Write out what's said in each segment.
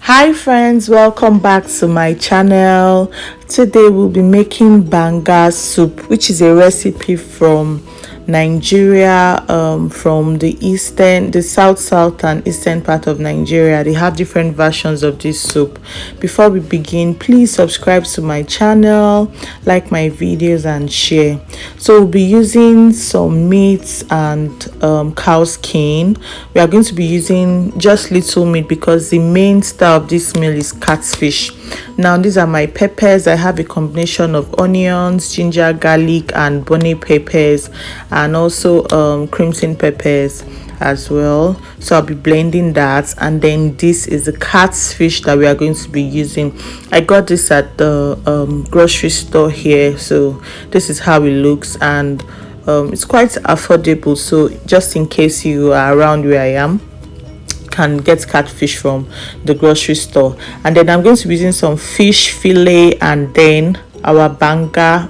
Hi friends, welcome back to my channel. Today we'll be making banga soup, which is a recipe from Nigeria, from the south and eastern part of Nigeria. They have different versions of this soup. Before we begin, please subscribe to my channel, like my videos and share. So we'll be using some meat and cow skin. We are going to be using just little meat because the main star of this meal is catfish. Now these are my peppers. I have a combination of onions, ginger, garlic and bonnet peppers, and also crimson peppers as well. So I'll be blending that, and then this is the catfish that we are going to be using. I got this at the grocery store here, so this is how it looks, and it's quite affordable. So just in case you are around where I am, can get catfish from the grocery store. And then I'm going to be using some fish fillet, and then our banga,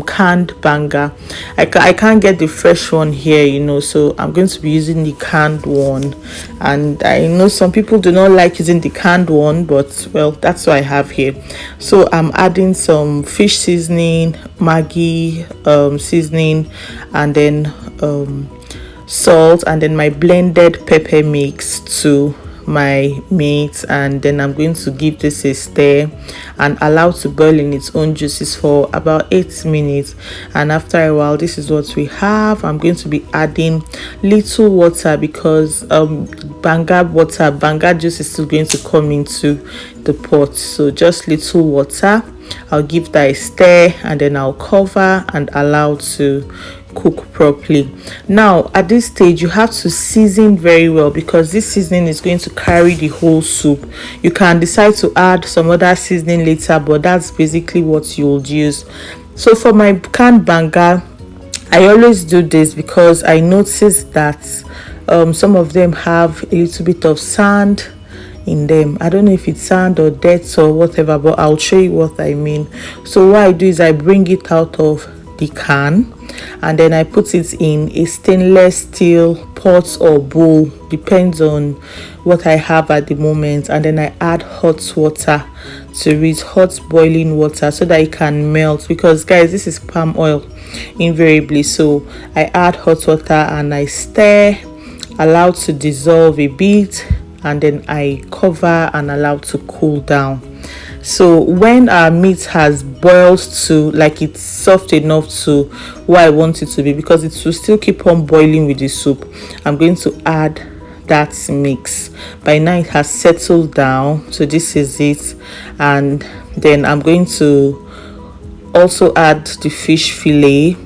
canned banga. I can't get the fresh one here, so I'm going to be using the canned one. And I know some people do not like using the canned one, but well, that's what I have here. So I'm adding some fish seasoning, Maggi seasoning, and then salt, and then my blended pepper mix to my meat, and then I'm going to give this a stir and allow to boil in its own juices for about 8 minutes. And after a while, this is what we have. I'm going to be adding little water because banga juice is still going to come into the pot, so just little water. I'll give that a stir, and then I'll cover and allow to cook properly. Now at this stage, you have to season very well because this seasoning is going to carry the whole soup. You can decide to add some other seasoning later, but that's basically what you'll use. So for my canned banga, I always do this because I noticed that some of them have a little bit of sand in them. I don't know if it's sand or dirt or whatever, but I'll show you what I mean. So what I do is I bring it out of the can, and then I put it in a stainless steel pot or bowl, depends on what I have at the moment, and then I add hot water to it, hot boiling water, so that it can melt, because guys, this is palm oil invariably. So I add hot water and I stir, allow to dissolve a bit, and then I cover and allow to cool down. So when our meat has boiled to, like, it's soft enough to what I want it to be, because it will still keep on boiling with the soup, I'm going to add that mix. By now it has settled down, so this is it. And then I'm going to also add the fish fillet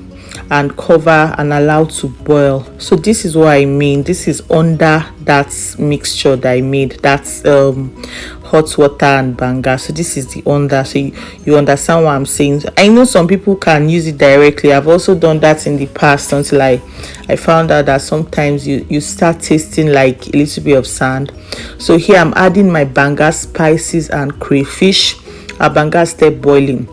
and cover and allow to boil. So this is what I mean. This is under that mixture that I made, that's hot water and banga. So this is the under, so you understand what I'm saying. I know some people can use it directly. I've also done that in the past until I found out that sometimes you start tasting like a little bit of sand. So here I'm adding my banga spices and crayfish. Our banga step boiling.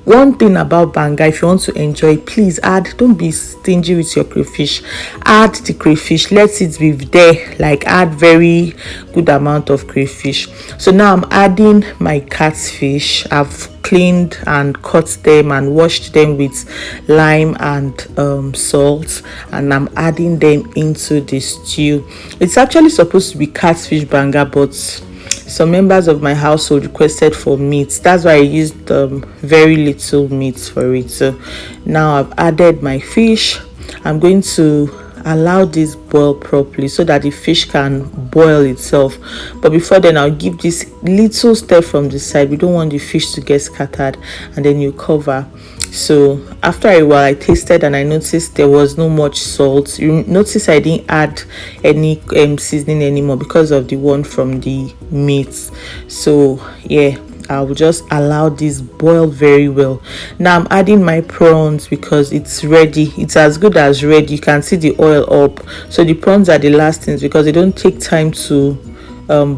One thing about banga, if you want to enjoy, please don't be stingy with your crayfish. Add the crayfish, let it be there, like add very good amount of crayfish. So now I'm adding my catfish. I've cleaned and cut them and washed them with lime and salt, and I'm adding them into the stew. It's actually supposed to be catfish banga, but some members of my household requested for meat. That's why I used very little meat for it. So now I've added my fish. I'm going to allow this boil properly so that the fish can boil itself, but before then I'll give this little stir from the side. We don't want the fish to get scattered, and then you cover. So after a while, I tasted and I noticed there was no much salt. You notice I didn't add any seasoning anymore because of the one from the meat. So yeah, I'll just allow this boil very well. Now I'm adding my prawns because it's ready. It's as good as ready. You can see the oil up. So the prawns are the last things because they don't take time to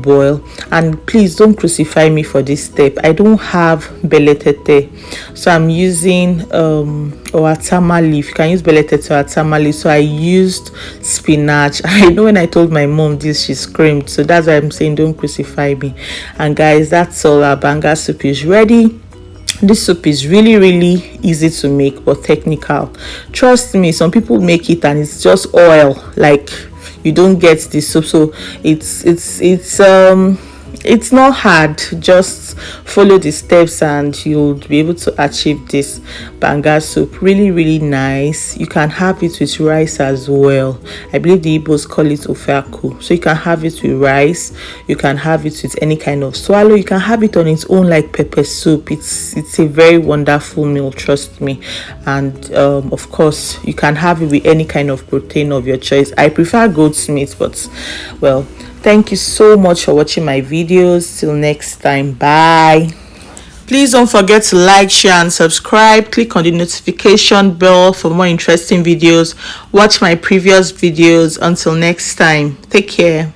boil. And please don't crucify me for this step. I don't have beletete, so I'm using or atama leaf. You can use beletete or atama leaf. So I used spinach. I know when I told my mom this, she screamed, so that's why I'm saying don't crucify me. And guys, that's all. Our banga soup is ready. This soup is really easy to make but technical. Trust me, some people make it and it's just oil, like you don't get the soup. So it's not hard. Just follow the steps and you'll be able to achieve this banga soup. Really nice. You can have it with rice as well. I believe the Igbos call it ofaku. So you can have it with rice, you can have it with any kind of swallow, you can have it on its own like pepper soup. It's a very wonderful meal, trust me. And of course you can have it with any kind of protein of your choice. I prefer goat's meat, but well, thank you so much for watching my videos. Till next time, bye. Please don't forget to like, share and subscribe. Click on the notification bell for more interesting videos. Watch my previous videos. Until next time, take care.